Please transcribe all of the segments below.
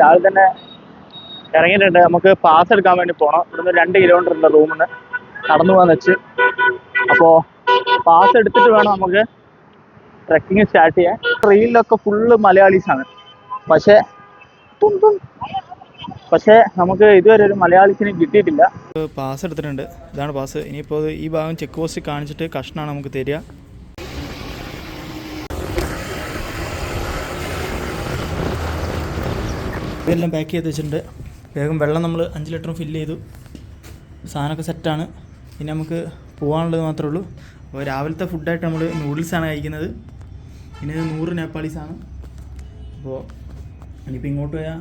രാവിലെ തന്നെ ഇറങ്ങിയിട്ടുണ്ട്. നമുക്ക് പാസ് എടുക്കാൻ വേണ്ടി പോകണം. ഇവിടുന്ന് 2 കിലോമീറ്റർ ഉണ്ട് റൂമിൽ നിന്ന് നടന്നു പോകാന്ന് വെച്ച്. അപ്പോൾ പാസ് എടുത്തിട്ട് വേണം നമുക്ക് ട്രെക്കിങ് സ്റ്റാർട്ട് ചെയ്യാൻ. റീലിലൊക്കെ ഫുള്ള് മലയാളീസാണ്. പക്ഷേ നമുക്ക് ഇതുവരെ ഒരു മലയാളീസിനെ കിട്ടിയിട്ടില്ല. പാസ് എടുത്തിട്ടുണ്ട്. ഇതാണ് പാസ്. ഇനിയിപ്പോൾ ഈ ഭാഗം ചെക്ക് പോസ്റ്റ് കാണിച്ചിട്ട് കഷ്ണമാണ് നമുക്ക് തരിക. ഇതെല്ലാം പാക്ക് ചെയ്ത് വെച്ചിട്ടുണ്ട്. വേഗം വെള്ളം നമ്മൾ 5 ലിറ്ററും ഫില്ല് ചെയ്തു. സാധനമൊക്കെ സെറ്റാണ്. ഇനി നമുക്ക് പോകാനുള്ളത് മാത്രമേ ഉള്ളൂ. അപ്പോൾ രാവിലത്തെ ഫുഡായിട്ട് നമ്മൾ നൂഡിൽസാണ് കഴിക്കുന്നത്. പിന്നെ ഇത് 100 നേപ്പാളീസാണ്. അപ്പോൾ ഇനിയിപ്പോൾ ഇങ്ങോട്ട് പോയാൽ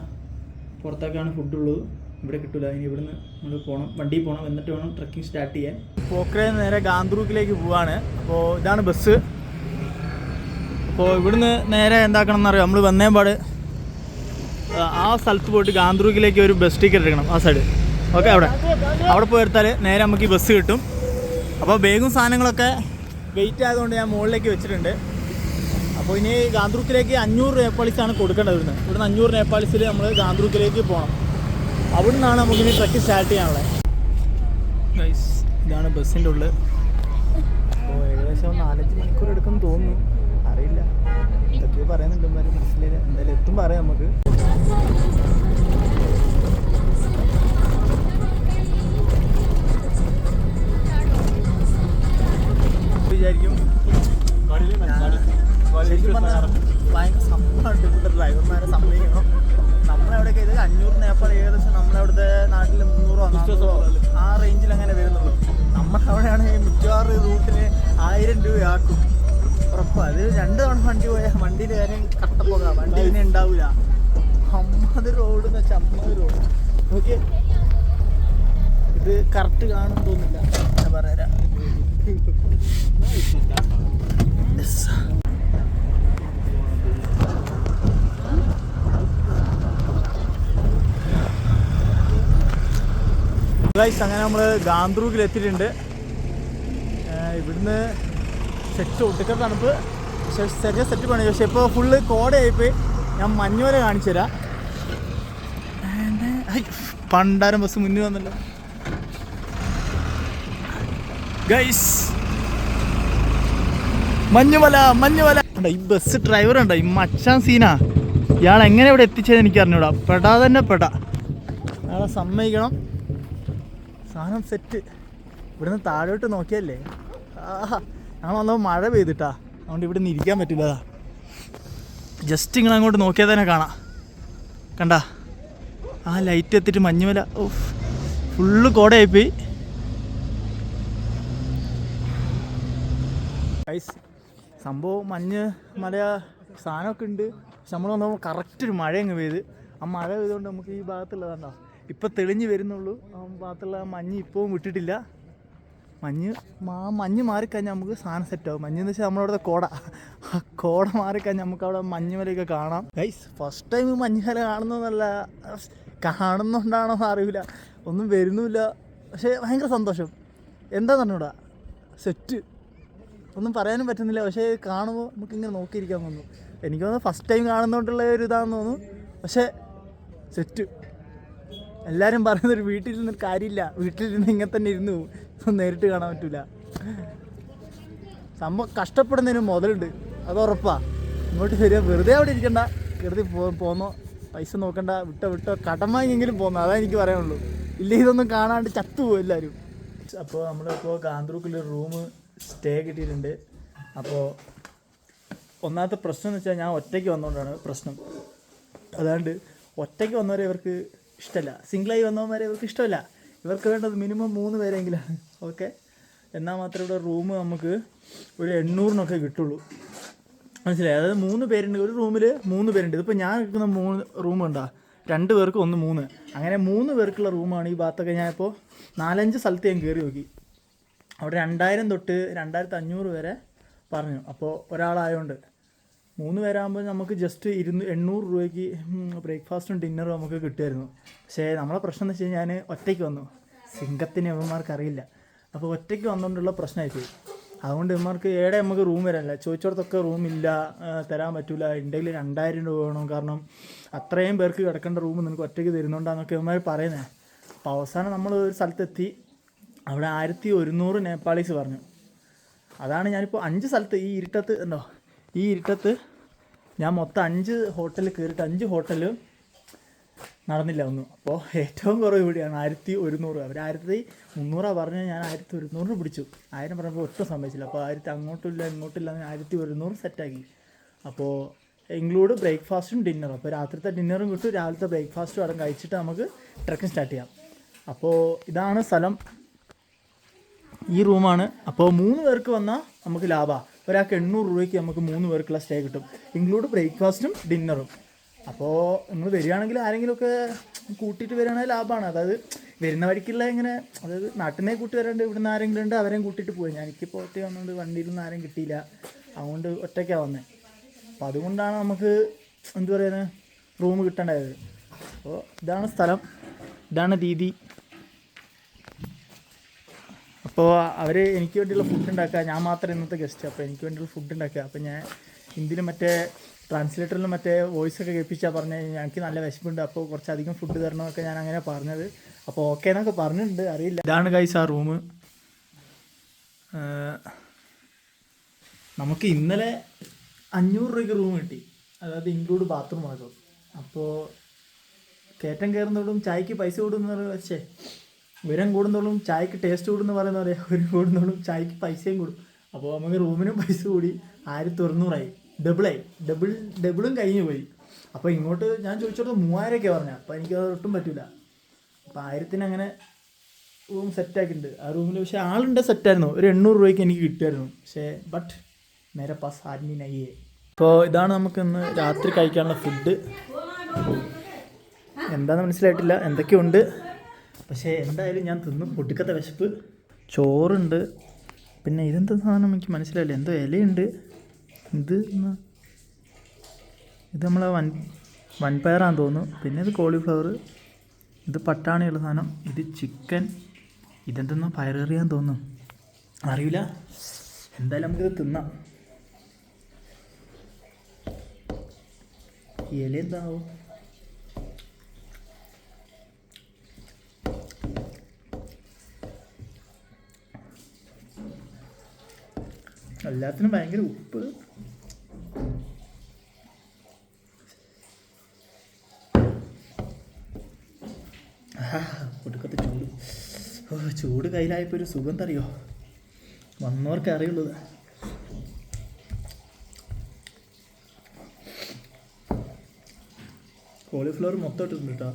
പുറത്തേക്കാണ് ഫുഡുള്ളത്. ഇവിടെ കിട്ടില്ല. ഇനി ഇവിടുന്ന് നമ്മൾ പോകണം, വണ്ടിയിൽ പോകണം. എന്നിട്ട് വേണം ട്രക്കിംഗ് സ്റ്റാർട്ട് ചെയ്യാൻ. പോക്രയിൽ നേരെ ഗാന്ത്രൂക്കിലേക്ക് പോവാണ്. അപ്പോൾ ഇതാണ് ബസ്. അപ്പോൾ ഇവിടുന്ന് നേരെ എന്താക്കണം എന്നറിയാം, നമ്മൾ വന്നേപാട് ആ സ്ഥലത്ത് പോയിട്ട് ഗാന്ത്രൂക്കിലേക്ക് ഒരു ബസ് ടിക്കറ്റ് എടുക്കണം. ആ സൈഡ് ഓക്കെ, അവിടെ പോയി എടുത്താൽ നേരെ നമുക്ക് ഈ ബസ് കിട്ടും. അപ്പോൾ ബാഗും സാധനങ്ങളൊക്കെ വെയിറ്റ് ആയതുകൊണ്ട് ഞാൻ മുകളിലേക്ക് വെച്ചിട്ടുണ്ട്. അപ്പോൾ ഇനി ഗാന്ത്രൂക്കിലേക്ക് 500 നേപ്പാളീസാണ് കൊടുക്കേണ്ടത്. ഇവിടുന്ന് 500 നേപ്പാളീസിൽ നമ്മൾ ഗാന്ത്രൂക്കിലേക്ക് പോകണം. അവിടെ നിന്നാണ് നമുക്കിനി ട്രക്ക് സ്റ്റാർട്ട് ചെയ്യാനുള്ളത്. ഗൈസ്, ഇതാണ് ബസ്സിൻ്റെ ഉള്ളിൽ. അപ്പോൾ ഏകദേശം 4-5 മണിക്കൂർ എടുക്കുമെന്ന് തോന്നുന്നു, അറിയില്ല. എന്തൊക്കെയോ പറയുന്നുണ്ട്, മനസ്സിലായില്ല. എന്തായാലും എത്തും പറയാം നമുക്ക്. വിചാരിക്കും ശരിക്കും പറഞ്ഞാൽ ഭയങ്കര സംഭവമാണ്. ഇവിടുത്തെ ഡ്രൈവർമാരെ സമ്മതിക്കണം. നമ്മളെവിടെയൊക്കെ ഇത് 500 നേപ്പാൾ ഏകദേശം നമ്മളവിടുത്തെ നാട്ടിൽ 300 ആ റേഞ്ചിൽ അങ്ങനെ വരുന്നുള്ളൂ. നമ്മളവിടെയാണ് മിക്കവാറും റൂട്ടിന് 1000 രൂപയാക്കും ഉറപ്പാണ്. അത് 2 തവണ വണ്ടി പോയാൽ വണ്ടിയുടെ കാര്യം കട്ടപ്പോകാം, വണ്ടി പിന്നെ ഉണ്ടാവില്ല. 50 റോഡ് എന്ന് വെച്ചാൽ 50 റോഡ്. ഓക്കെ, ഇത് കറക്റ്റ് കാണും തോന്നില്ല, ഞാൻ പറയാം. അങ്ങനെ നമ്മൾ ഗാന്ത്രൂക്കിൽ എത്തിയിട്ടുണ്ട്. ഇവിടുന്ന് സെറ്റ് ഒട്ടുക്കൽ തണുപ്പ്, ചെറിയ സെറ്റ് പണി. പക്ഷെ ഇപ്പോൾ ഫുള്ള് കോടയായിപ്പോയി. ഞാൻ മഞ്ഞുവരെ കാണിച്ചു തരാം. പണ്ടാരം ബസ് മുന്നിൽ വന്നല്ലോ ഗൈസ്. മഞ്ഞുമല. ഈ ബസ് ഡ്രൈവർ ഉണ്ടോ, ഈ മച്ചാൻ സീനാ. ഇയാൾ എങ്ങനെ ഇവിടെ എത്തിച്ചത് എനിക്ക് അറിഞ്ഞൂടാ. പെടാ തന്നെ പെടാ. അയാളെ സമ്മതിക്കണം. സാധനം സെറ്റ്. ഇവിടുന്ന് താഴോട്ട് നോക്കിയല്ലേ, ഞങ്ങൾ വന്നപ്പോൾ മഴ പെയ്തിട്ടാ, അതുകൊണ്ട് ഇവിടെ നിന്ന് ഇരിക്കാൻ പറ്റില്ല. ജസ്റ്റ് ഇങ്ങനെ അങ്ങോട്ട് നോക്കിയാൽ തന്നെ കാണാം. കണ്ട ആ ലൈറ്റ് എത്തിയിട്ട് മഞ്ഞുമല ഫുള്ള് കോടയായിപ്പോയി. സംഭവം മഞ്ഞ് മല സാധനമൊക്കെ ഉണ്ട്. പക്ഷെ നമ്മൾ വന്നപ്പോൾ കറക്റ്റ് ഒരു മഴ അങ്ങ് പെയ്ത്. ആ മഴ പെയ്തുകൊണ്ട് നമുക്ക് ഈ ഭാഗത്തുള്ളതാണ്ടോ ഇപ്പം തെളിഞ്ഞ് വരുന്നുള്ളൂ. ആ ഭാഗത്തുള്ള മഞ്ഞ് ഇപ്പവും വിട്ടിട്ടില്ല. മഞ്ഞ് മാറിക്കഴിഞ്ഞാൽ നമുക്ക് സാധനം സെറ്റാവും. മഞ്ഞെന്ന് വെച്ചാൽ നമ്മളവിടെ കോട മാറിക്കഴിഞ്ഞാൽ നമുക്ക് അവിടെ മഞ്ഞുമലയൊക്കെ കാണാം. ഗൈസ്, ഫസ്റ്റ് ടൈം മഞ്ഞുമല കാണുന്നതല്ല, കാണുന്നുണ്ടാണോ അറിയില്ല, ഒന്നും വരുന്നുമില്ല. പക്ഷേ ഭയങ്കര സന്തോഷം. എന്താന്ന് പറഞ്ഞൂടാ, സെറ്റ്. ഒന്നും പറയാനും പറ്റുന്നില്ല. പക്ഷേ കാണുമ്പോൾ നമുക്കിങ്ങനെ നോക്കിയിരിക്കാൻ തോന്നുന്നു. എനിക്ക് തോന്നുന്നു ഫസ്റ്റ് ടൈം കാണുന്നതുകൊണ്ടുള്ള ഒരു ഇതാണെന്ന് തോന്നുന്നു. പക്ഷേ സെറ്റ്. എല്ലാവരും പറയുന്നൊരു വീട്ടിലിരുന്നൊരു കാര്യമില്ല, വീട്ടിലിരുന്ന് ഇങ്ങനെ തന്നെ ഇരുന്നു നേരിട്ട് കാണാൻ പറ്റില്ല. സംഭവം കഷ്ടപ്പെടുന്നതിന് മുതലുണ്ട്, അത് ഉറപ്പാണ്. ഇങ്ങോട്ട് വരിക, വെറുതെ അവിടെ ഇരിക്കണ്ട, കരുതി പോന്നോ, പൈസ നോക്കണ്ട, വിട്ടോ കടം വാങ്ങിയെങ്കിലും പോന്നോ, അതാ എനിക്ക് പറയാനുള്ളൂ. ഇല്ല ഇതൊന്നും കാണാണ്ട് ചത്തുപോകും എല്ലാവരും. അപ്പോൾ നമ്മളിപ്പോൾ ഗാന്ത്രൂക്കിൽ റൂം സ്റ്റേ കിട്ടിയിട്ടുണ്ട്. അപ്പോൾ ഒന്നാമത്തെ പ്രശ്നം എന്ന് വെച്ചാൽ ഞാൻ ഒറ്റയ്ക്ക് വന്നുകൊണ്ടാണ് പ്രശ്നം. അതാണ്ട് ഒറ്റയ്ക്ക് വന്നവരെ ഇവർക്ക് ഇഷ്ടമല്ല, സിംഗിളായി വന്നവന്മാരെ ഇവർക്ക് ഇഷ്ടമല്ല. ഇവർക്ക് വേണ്ടത് മിനിമം 3 പേരെങ്കിലാണ്. ഓക്കെ, എന്നാൽ മാത്രമേ ഇവിടെ റൂം നമുക്ക് ഒരു 800-നൊക്കെ കിട്ടുള്ളൂ. മനസ്സിലായി? അതായത് 3 പേരുണ്ട് ഒരു റൂമിൽ, 3 പേരുണ്ട്. ഇതിപ്പോൾ ഞാൻ നിൽക്കുന്ന 3 റൂമുണ്ടോ, 2 പേർക്ക് 1 3, അങ്ങനെ 3 പേർക്കുള്ള റൂമാണ് ഈ ഭാഗത്തൊക്കെ. ഞാനിപ്പോൾ 4-5 സ്ഥലത്ത് ഞാൻ കയറി നോക്കി. അവിടെ 2000 തൊട്ട് 2500 വരെ പറഞ്ഞു. അപ്പോൾ ഒരാളായതുകൊണ്ട് 3 പേരാകുമ്പോൾ നമുക്ക് ജസ്റ്റ് 800 രൂപയ്ക്ക് ബ്രേക്ക്ഫാസ്റ്റും ഡിന്നറും നമുക്ക് കിട്ടുമായിരുന്നു. പക്ഷേ നമ്മളെ പ്രശ്നം എന്ന് വെച്ച് കഴിഞ്ഞാൽ ഞാൻ ഒറ്റയ്ക്ക് വന്നു. സിംഗത്തിന് അവന്മാർക്ക് അറിയില്ല. അപ്പോൾ ഒറ്റയ്ക്ക് വന്നുകൊണ്ടുള്ള പ്രശ്നമായിപ്പോയി. അതുകൊണ്ട് ഇവന്മാർക്ക് ഏടെ നമുക്ക് റൂം വരാനില്ല. ചോദിച്ചിടത്തൊക്കെ റൂമില്ല, തരാൻ പറ്റില്ല, ഉണ്ടെങ്കിൽ 2000 രൂപ വേണം, കാരണം അത്രയും പേർക്ക് കിടക്കേണ്ട റൂം നിങ്ങൾക്ക് ഒറ്റയ്ക്ക് തരുന്നുണ്ടാന്നൊക്കെ ഇവന്മാർ പറയുന്നത്. അപ്പോൾ അവസാനം നമ്മൾ ഒരു സ്ഥലത്തെത്തി. അവിടെ 1100 നേപ്പാളീസ് പറഞ്ഞു. അതാണ് ഞാനിപ്പോൾ 5 സ്ഥലത്ത് ഈ ഇരുട്ടത്ത് ഉണ്ടോ, ഈ ഇരുട്ടത്ത് ഞാൻ മൊത്തം 5 ഹോട്ടലിൽ കയറിയിട്ട് 5 ഹോട്ടൽ നടന്നില്ല ഒന്നും. അപ്പോൾ ഏറ്റവും കുറവ് ഇവിടെയാണ് 1100. അവർ 1300 പറഞ്ഞാൽ ഞാൻ 1100 പിടിച്ചു. 1000 പറഞ്ഞപ്പോൾ ഒട്ടും സമ്മതിച്ചില്ല. അപ്പോൾ 1000 അങ്ങോട്ടില്ല ഇങ്ങോട്ടില്ല 1100 സെറ്റാക്കി. അപ്പോൾ ഇൻക്ലൂഡ് ബ്രേക്ക്ഫാസ്റ്റും ഡിന്നറും. അപ്പോൾ രാത്രിത്തെ ഡിന്നറും കിട്ടും, രാവിലത്തെ ബ്രേക്ക്ഫാസ്റ്റും അവിടെ കഴിച്ചിട്ട് നമുക്ക് ട്രക്കിംഗ് സ്റ്റാർട്ട് ചെയ്യാം. അപ്പോൾ ഇതാണ് സ്ഥലം, ഈ റൂമാണ്. അപ്പോൾ 3 പേർക്ക് വന്നാൽ നമുക്ക് ലാഭമാണ്. ഒരാൾക്ക് 800 രൂപയ്ക്ക് നമുക്ക് 3 പേർക്കുള്ള സ്റ്റേ കിട്ടും, ഇൻക്ലൂഡ് ബ്രേക്ക്ഫാസ്റ്റും ഡിന്നറും. അപ്പോൾ നിങ്ങൾ വരികയാണെങ്കിൽ ആരെങ്കിലുമൊക്കെ കൂട്ടിയിട്ട് വരികയാണെങ്കിൽ ലാഭമാണ്. അതായത് വരുന്ന വഴിക്കുള്ള ഇങ്ങനെ, അതായത് നാട്ടിൽ നിന്നേ കൂട്ടി വരാണ്ട് ഇവിടുന്ന് ആരെങ്കിലും ഉണ്ട് അവരെയും കൂട്ടിയിട്ട് പോയി. എനിക്കിപ്പോൾ ഒറ്റ വന്നുകൊണ്ട് വണ്ടിയിലൊന്നും ആരെയും കിട്ടിയില്ല, അതുകൊണ്ട് ഒറ്റയ്ക്കാണ് വന്നത്. അപ്പോൾ അതുകൊണ്ടാണ് നമുക്ക് എന്ത് പറയുന്നത് റൂം കിട്ടേണ്ടത്. അപ്പോൾ ഇതാണ് സ്ഥലം, ഇതാണ് രീതി. അപ്പോൾ അവർ എനിക്ക് വേണ്ടിയുള്ള ഫുഡ് ഉണ്ടാക്കുക, ഞാൻ മാത്രം ഇന്നത്തെ ഗസ്റ്റ്. അപ്പോൾ എനിക്ക് വേണ്ടിയുള്ള ഫുഡ് ഉണ്ടാക്കുക. അപ്പോൾ ഞാൻ ഹിന്ദിയിൽ മറ്റേ ട്രാൻസ്ലേറ്ററിലും മറ്റേ വോയിസൊക്കെ കേൾപ്പിച്ചാൽ പറഞ്ഞ് എനിക്ക് നല്ല വിശപ്പുണ്ട്, അപ്പോൾ കുറച്ചധികം ഫുഡ് തരണമെന്നൊക്കെ ഞാൻ അങ്ങനെ പറഞ്ഞത്. അപ്പോൾ ഓക്കെ എന്നൊക്കെ പറഞ്ഞിട്ടുണ്ട്, അറിയില്ല. ഇതാണ് ഗൈസ് ആ റൂം. നമുക്ക് ഇന്നലെ 500 രൂപയ്ക്ക് റൂം കിട്ടി, അതായത് ഇൻക്ലൂഡ് ബാത്റൂം ആകും. അപ്പോൾ കയറ്റം കയറുന്നതോടും ചായക്ക് പൈസ കൂടുന്ന വെച്ചേ, ഉയരം കൂടുന്നതോളും ചായക്ക് ടേസ്റ്റ് കൂടുന്ന പറയുന്ന പോലെ ഉയരം കൂടുന്നതോളും ചായക്ക് പൈസയും കൂടും. അപ്പോൾ നമുക്ക് റൂമിനും പൈസ കൂടി 1600 ഡബിളും കഴിഞ്ഞു പോയി. അപ്പോൾ ഇങ്ങോട്ട് ഞാൻ ചോദിച്ചോട്ട് 3000 പറഞ്ഞത്. അപ്പോൾ എനിക്കത് ഒട്ടും പറ്റില്ല. അപ്പോൾ 1000 അങ്ങനെ റൂം സെറ്റാക്കിയിട്ടുണ്ട്. ആ റൂമിൽ പക്ഷേ ആളുണ്ട്, സെറ്റായിരുന്നു. ഒരു 800 രൂപയ്ക്ക് എനിക്ക് കിട്ടുമായിരുന്നു. പക്ഷേ ബട്ട് മേരെ പാസ് ആദ്മി നയ്യേ. അപ്പോൾ ഇതാണ് നമുക്ക് ഇന്ന് രാത്രി കഴിക്കാനുള്ള ഫുഡ്. എന്താണെന്ന് മനസ്സിലായിട്ടില്ല, എന്തൊക്കെയുണ്ട്. പക്ഷേ എന്തായാലും ഞാൻ തിന്നും, പൊട്ടിക്കത്തെ വിശപ്പ്. ചോറുണ്ട്, പിന്നെ ഇതെന്താ സാധനം എനിക്ക് മനസ്സിലായില്ല, എന്തോ ഇലയുണ്ട്. ഇത് നമ്മളെ വൻപയറാന്ന് തോന്നുന്നു. പിന്നെ ഇത് കോളിഫ്ലവർ, ഇത് പട്ടാണിയുള്ള സാധനം, ഇത് ചിക്കൻ, ഇതെന്തെന്നോ പയറേറിയാന്ന് തോന്നുന്നു, അറിയില്ല. എന്തായാലും നമുക്കിത് തിന്നാം. ഇല എന്താവും? എല്ലാത്തിനും ഭയങ്കര ഉപ്പ്. ഒടുക്കത്തെ ചൂട്. ചൂട് കയ്യിലായപ്പോൾ ഒരു സുഖം തറിയോ, വന്നവർക്ക് അറിയുള്ളത്. കോളിഫ്ലവർ മൊത്തം ഇട്ടിട്ടുണ്ട് കേട്ടോ.